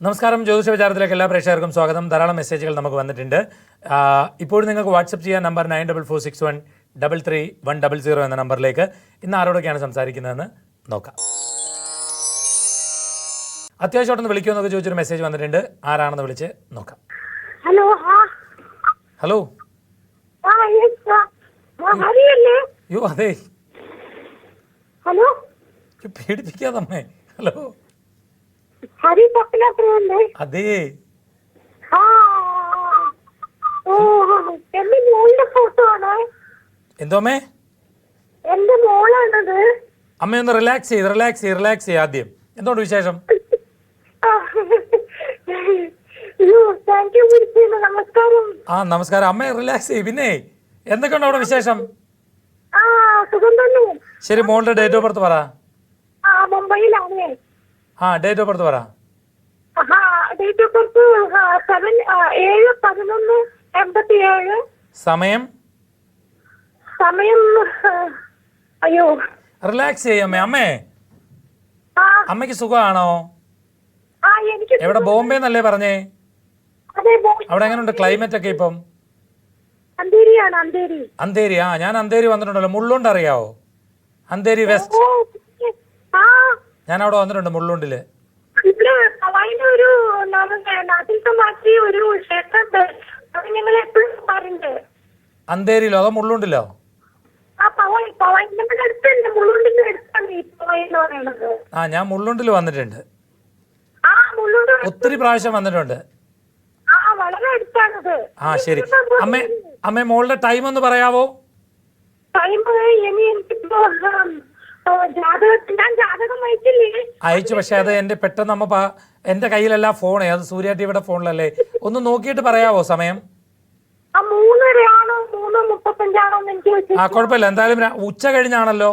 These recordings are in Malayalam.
നമസ്കാരം. ജ്യോതിഷ വിചാരത്തിലേക്ക് എല്ലാ പ്രേക്ഷകർക്കും സ്വാഗതം. ധാരാളം മെസ്സേജുകൾ നമുക്ക് വന്നിട്ടുണ്ട്. ഇപ്പോഴും നിങ്ങൾക്ക് വാട്സപ്പ് ചെയ്യാൻ നമ്പർ 9446133100 എന്ന നമ്പറിലേക്ക്. ഇന്ന് ആരോടൊക്കെയാണ് സംസാരിക്കുന്നതെന്ന് നോക്കാം. അത്യാവശ്യമായിട്ടൊന്ന് വിളിക്കുമെന്നൊക്കെ ചോദിച്ചൊരു മെസ്സേജ് വന്നിട്ടുണ്ട്. ആരാണെന്ന് വിളിച്ച് നോക്കാം. ഹലോ. ഹലോ. യോ അതെ, ഹലോ, പേടിപ്പിക്കാതമ്മേ. ഹലോ. ഹരി പപ്പിലത്രയുണ്ട്. അതെ. എന്റെ മോളുടെ ഫോട്ടോ ആണ്. എന്തോമ്മേ? എന്റെ മോളാണത്. അമ്മയൊന്ന് റിലാക്സ് ചെയ്യ് ആദ്യം. എന്തുകൊണ്ട് വിശേഷം? നമസ്കാരം. നമസ്കാരം. അമ്മ റിലാക്സ് ചെയ്യ്. പിന്നെ എന്തൊക്കെയുണ്ട് അവിടെ വിശേഷം? സുഖം തന്നെ. ശരി, മോളുടെ ഡേറ്റ് ഓഫ് ബർത്ത് പറ. മുംബൈയിലാണ്. ഡേറ്റ് ഓഫ് ബർത്ത് പറ. Date of birth 7/11/87. സമയം അയ്യോ, റിലാക്സ് ചെയ്യമ്മേ. അമ്മയ്ക്ക് സുഖമാണോ? എനിക്ക് എവിടെ? ബോംബെ എന്നല്ലേ പറഞ്ഞേ? അതെ. അവിടെ എങ്ങനെയുണ്ട് ക്ലൈമറ്റ് ഒക്കെ ഇപ്പം? അന്തേരിയാണ്. അന്തേരി. ഞാൻ അന്തേരി വന്നിട്ടുണ്ടല്ലോ. മുള്ളുണ്ട് അറിയാവോ? അന്തേരി വെസ്റ്റ്. ഞാൻ അവിടെ വന്നിട്ടുണ്ട് മുള്ളുണ്ടില്. ഒരു നാട്ടിലത്തെ മാറ്റി ഒരു ക്ഷേത്രമുണ്ട്. അത് ഞങ്ങൾ എപ്പോഴും പറഞ്ഞിട്ടുണ്ട്. അന്തേരിയിലോ അതോ മുള്ളുണ്ടിലോ? ഞാൻ മുള്ളുണ്ടിൽ വന്നിട്ടുണ്ട്. ഒത്തിരി പ്രാവശ്യം വന്നിട്ടുണ്ട്. വളരെ അടുത്താണത്. ശരി. അമ്മേ മോളുടെ ടൈം ഒന്ന് പറയാവോ? അയച്ചു. പക്ഷെ അത് എന്റെ പെട്ടെന്ന് എന്റെ കയ്യിലല്ല ഫോണേ, അത് സൂര്യ ടിവിയുടെ ഫോണിലല്ലേ. ഒന്ന് നോക്കിയിട്ട് പറയാവോ സമയം? കുഴപ്പമില്ല. എന്തായാലും ഉച്ച കഴിഞ്ഞാണല്ലോ.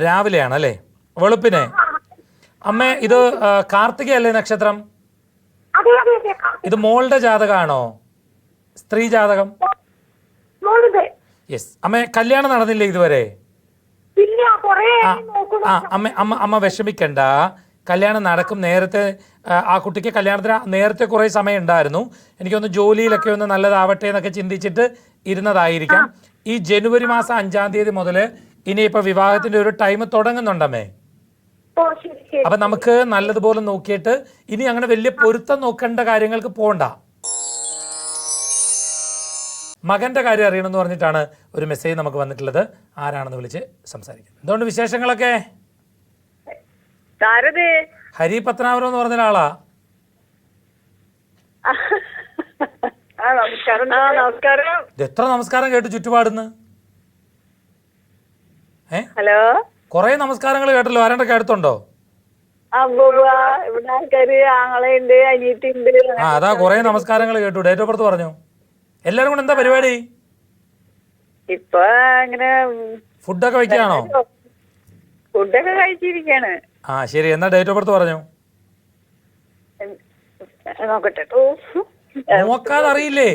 രാവിലെയാണല്ലേ? വെളുപ്പിനെ. അമ്മേ ഇത് കാർത്തികയല്ലേ നക്ഷത്രം? ഇത് മോളുടെ ജാതകമാണോ? സ്ത്രീ ജാതകം? യെസ്. അമ്മ കല്യാണം നടന്നില്ലേ ഇതുവരെ? അമ്മ വിഷമിക്കണ്ട. കല്യാണം നടക്കും. നേരത്തെ ആ കുട്ടിക്ക് കല്യാണത്തിന് നേരത്തെ കുറെ സമയം ഉണ്ടായിരുന്നു. എനിക്കൊന്ന് ജോലിയിലൊക്കെ ഒന്ന് നല്ലതാവട്ടെ എന്നൊക്കെ ചിന്തിച്ചിട്ട് ഇരുന്നതായിരിക്കാം. ഈ ജനുവരി മാസം 5-ാം തീയതി മുതൽ ഇനിയിപ്പോ വിവാഹത്തിന്റെ ഒരു ടൈം തുടങ്ങുന്നുണ്ടമ്മേ. അപ്പൊ നമുക്ക് നല്ലതുപോലെ നോക്കിയിട്ട് ഇനി അങ്ങനെ വലിയ പൊരുത്തം നോക്കേണ്ട കാര്യങ്ങൾക്ക് പോകണ്ട. മകന്റെ കാര്യം അറിയണമെന്ന് പറഞ്ഞിട്ടാണ് ഒരു മെസ്സേജ് നമുക്ക് വന്നിട്ടുള്ളത്. ആരാണെന്ന് വിളിച്ച് സംസാരിക്കുന്നത്. എന്തുകൊണ്ട് വിശേഷങ്ങളൊക്കെ? ഹരി പത്തനാപുരം എന്ന് പറഞ്ഞ ആളാ. എത്ര നമസ്കാരം കേട്ടു ചുറ്റുപാടുന്ന്. ഹലോ. കൊറേ നമസ്കാരങ്ങൾ കേട്ടല്ലോ. ആരണ്ടൊക്കെ അടുത്തുണ്ടോ? അതാ കൊറേ നമസ്കാരങ്ങൾ കേട്ടു. ഡേറ്റ് ഓഫ് ബർത്ത് പറഞ്ഞു. എല്ലാരും കൂടെ എന്താ പരിപാടി? ഇപ്പൊ ഇങ്ങനെ ഫുഡൊക്കെ വെക്കുകയാണോ? ഫുഡൊക്കെ കഴിച്ചിരിക്കാണ്. ശരി. എന്നാ ഡേറ്റ് ഓഫ് ബർത്ത് പറഞ്ഞു. നോക്കട്ടെ. നോക്കാതെ അറിയില്ലേ?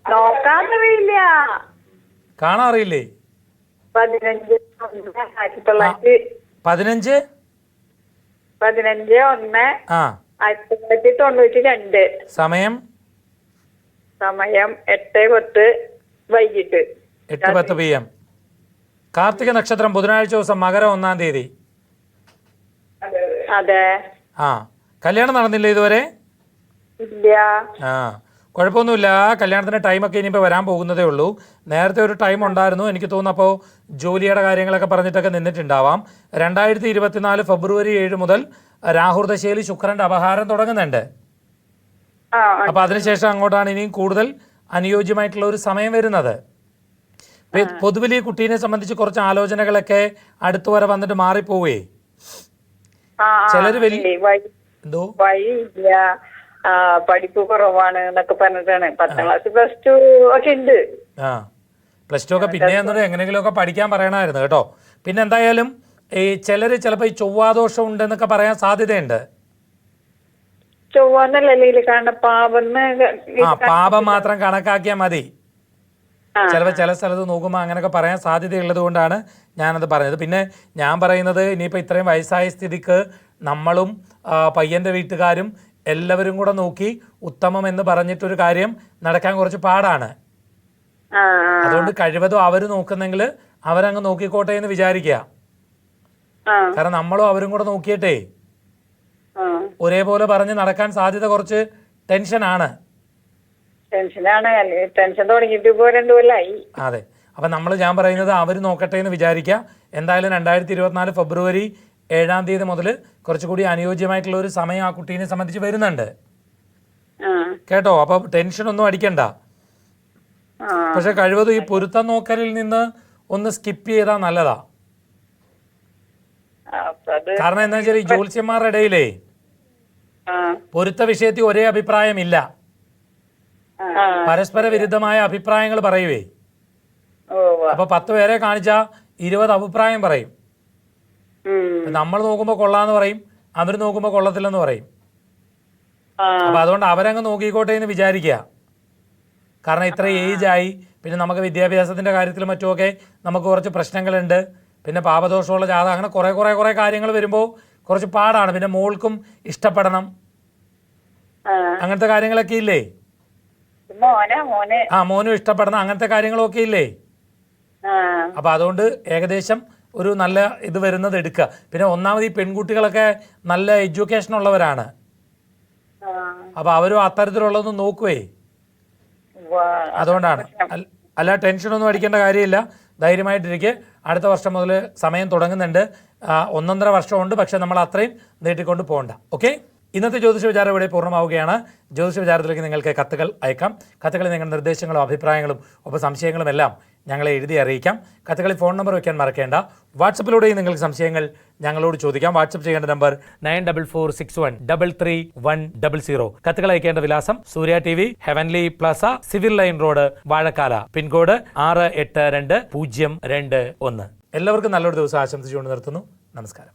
നോക്കാന്നറിയില്ല. കാണാൻ അറിയില്ലേ? 15/11/1992. സമയം 8:10 വൈകിട്ട് 8:10 PM. കാർത്തിക നക്ഷത്രം ബുധനാഴ്ച ദിവസം മകരം 1-ാം തീയതി. അതെ. കല്യാണം നടന്നില്ലേ ഇതുവരെ? ഇല്ല. കുഴപ്പമൊന്നുമില്ല. കല്യാണത്തിന്റെ ടൈമൊക്കെ ഇനിയിപ്പോൾ വരാൻ പോകുന്നതേ ഉള്ളൂ. നേരത്തെ ഒരു ടൈം ഉണ്ടായിരുന്നു. എനിക്ക് തോന്നുന്നു അപ്പോൾ ജോലിയുടെ കാര്യങ്ങളൊക്കെ പറഞ്ഞിട്ടൊക്കെ നിന്നിട്ടുണ്ടാവാം. 2024 ഫെബ്രുവരി 7 മുതൽ രാഹുർദശയിൽ ശുക്രന്റെ അപഹാരം തുടങ്ങുന്നുണ്ട്. അപ്പൊ അതിനുശേഷം അങ്ങോട്ടാണ് ഇനിയും കൂടുതൽ അനുയോജ്യമായിട്ടുള്ള ഒരു സമയം വരുന്നത്. പൊതുവിൽ ഈ കുട്ടീനെ സംബന്ധിച്ച് കുറച്ച് ആലോചനകളൊക്കെ അടുത്തു വരെ വന്നിട്ട് മാറിപ്പോവേ. ചിലര് എന്തോ പഠിപ്പ് കുറവാണ് എന്നൊക്കെ പറഞ്ഞിട്ടാണ്. 10ാം ക്ലാസ് +2 ഒക്കെ ഉണ്ട്. +2 ഒക്കെ പിന്നെ എങ്ങനെയെങ്കിലും ഒക്കെ പഠിക്കാൻ പറയണമായിരുന്നു കേട്ടോ. പിന്നെ എന്തായാലും ഈ ചിലര് ചിലപ്പോ ഈ ചൊവ്വാദോഷം ഉണ്ടെന്നൊക്കെ പറയാൻ സാധ്യതയുണ്ട്. ചൊവ്വാന്നല്ലേ കാരണം പാപം മാത്രം കണക്കാക്കിയാൽ മതി. ചിലപ്പോൾ ചില സ്ഥലത്ത് നോക്കുമ്പോൾ അങ്ങനെയൊക്കെ പറയാൻ സാധ്യതയുള്ളത് കൊണ്ടാണ് ഞാനത് പറഞ്ഞത്. പിന്നെ ഞാൻ പറയുന്നത് ഇനിയിപ്പോൾ ഇത്രയും വയസ്സായ സ്ഥിതിക്ക് നമ്മളും പയ്യൻ്റെ വീട്ടുകാരും എല്ലാവരും കൂടെ നോക്കി ഉത്തമം എന്ന് പറഞ്ഞിട്ടൊരു കാര്യം നടക്കാൻ കുറച്ച് പാടാണ്. അതുകൊണ്ട് കഴിവതും അവർ നോക്കുന്നെങ്കിൽ അവരങ്ങ് നോക്കിക്കോട്ടെ എന്ന് വിചാരിക്കുക. കാരണം നമ്മളും അവരും കൂടെ നോക്കിയിട്ടേ ഒരേപോലെ പറഞ്ഞ് നടക്കാൻ സാധ്യത കുറച്ച് ടെൻഷനാണ്. ടെൻഷൻ തുടങ്ങിയിട്ട് ഇപ്പോ 2 കൊല്ലായി. അതെ, അപ്പം ഞാൻ പറയുന്നത് അവർ നോക്കട്ടെ എന്ന് വിചാരിക്കുക. എന്തായാലും 2024 ഫെബ്രുവരി 7-ാം തീയതി മുതൽ കുറച്ചുകൂടി അനുയോജ്യമായിട്ടുള്ള ഒരു സമയം ആ കുട്ടീനെ സംബന്ധിച്ച് വരുന്നുണ്ട് കേട്ടോ. അപ്പം ടെൻഷനൊന്നും അടിക്കണ്ട. പക്ഷെ കഴിവതും ഈ പൊരുത്തം നോക്കലിൽ നിന്ന് ഒന്ന് സ്കിപ്പ് ചെയ്താൽ നല്ലതാ. കാരണം എന്താ വെച്ചാൽ ഈ ജ്യോത്സ്യന്മാരുടെ ഇടയിലേ പൊരുത്ത വിഷയത്തിൽ ഒരേ അഭിപ്രായമില്ല, പരസ്പര വിരുദ്ധമായ അഭിപ്രായങ്ങൾ പറയുവേ. അപ്പൊ 10 പേരെ കാണിച്ചാ 20 അഭിപ്രായം പറയും. നമ്മൾ നോക്കുമ്പോ കൊള്ളാന്ന് പറയും, അവർ നോക്കുമ്പോ കൊള്ളത്തില്ലെന്ന് പറയും. അപ്പൊ അതുകൊണ്ട് അവരങ്ങ് നോക്കിക്കോട്ടെ എന്ന് വിചാരിക്കുക. കാരണം ഇത്ര ഏജായി, പിന്നെ നമുക്ക് വിദ്യാഭ്യാസത്തിന്റെ കാര്യത്തിലും മറ്റുമൊക്കെ നമുക്ക് കുറച്ച് പ്രശ്നങ്ങളുണ്ട്. പിന്നെ പാപദോഷമുള്ള ജാതകം, അങ്ങനെ കുറെ കാര്യങ്ങൾ വരുമ്പോൾ കുറച്ച് പാടാണ്. പിന്നെ മോൾക്കും ഇഷ്ടപ്പെടണം, അങ്ങനത്തെ കാര്യങ്ങളൊക്കെ ഇല്ലേ? മോനും ഇഷ്ടപ്പെടണം, അങ്ങനത്തെ കാര്യങ്ങളൊക്കെ ഇല്ലേ? അപ്പൊ അതുകൊണ്ട് ഏകദേശം ഒരു നല്ല ഇത് വരുന്നത് എടുക്കുക. പിന്നെ ഒന്നാമത് ഈ പെൺകുട്ടികളൊക്കെ നല്ല എഡ്യൂക്കേഷൻ ഉള്ളവരാണ്. അപ്പൊ അവരും അത്തരത്തിലുള്ളതൊന്നും നോക്കുവേ. അതുകൊണ്ടാണ്. അല്ല, ടെൻഷനൊന്നും അടിക്കേണ്ട കാര്യമില്ല. ധൈര്യമായിട്ടിരിക്കുക. അടുത്ത വർഷം മുതൽ സമയം തുടങ്ങുന്നുണ്ട്. 1.5 വർഷമുണ്ട്. പക്ഷെ നമ്മൾ അത്രയും നീട്ടിക്കൊണ്ട് പോകണ്ട. ഓക്കെ, ഇന്നത്തെ ജ്യോതിഷ വിചാരം ഇവിടെ പൂർണ്ണമാവുകയാണ്. ജ്യോതിഷ വിചാരത്തിലേക്ക് നിങ്ങൾക്ക് കത്തുകൾ അയക്കാം. കത്തുകളിൽ നിങ്ങളുടെ നിർദ്ദേശങ്ങളും അഭിപ്രായങ്ങളും ഒപ്പം സംശയങ്ങളും എല്ലാം ഞങ്ങളെ എഴുതി അറിയിക്കാം. കത്തുകളിൽ ഫോൺ നമ്പർ വയ്ക്കാൻ മറക്കേണ്ട. വാട്സപ്പിലൂടെയും നിങ്ങൾക്ക് സംശയങ്ങൾ ഞങ്ങളോട് ചോദിക്കാം. വാട്സപ്പ് ചെയ്യേണ്ട നമ്പർ 9446133100. കത്തുകൾ അയക്കേണ്ട വിലാസം Surya TV, Heavenly Plaza, Civil Line Road, Vazhakkala. Pin code 682021. എല്ലാവർക്കും നല്ലൊരു ദിവസം ആശംസിച്ചുകൊണ്ട് നിർത്തുന്നു. നമസ്കാരം.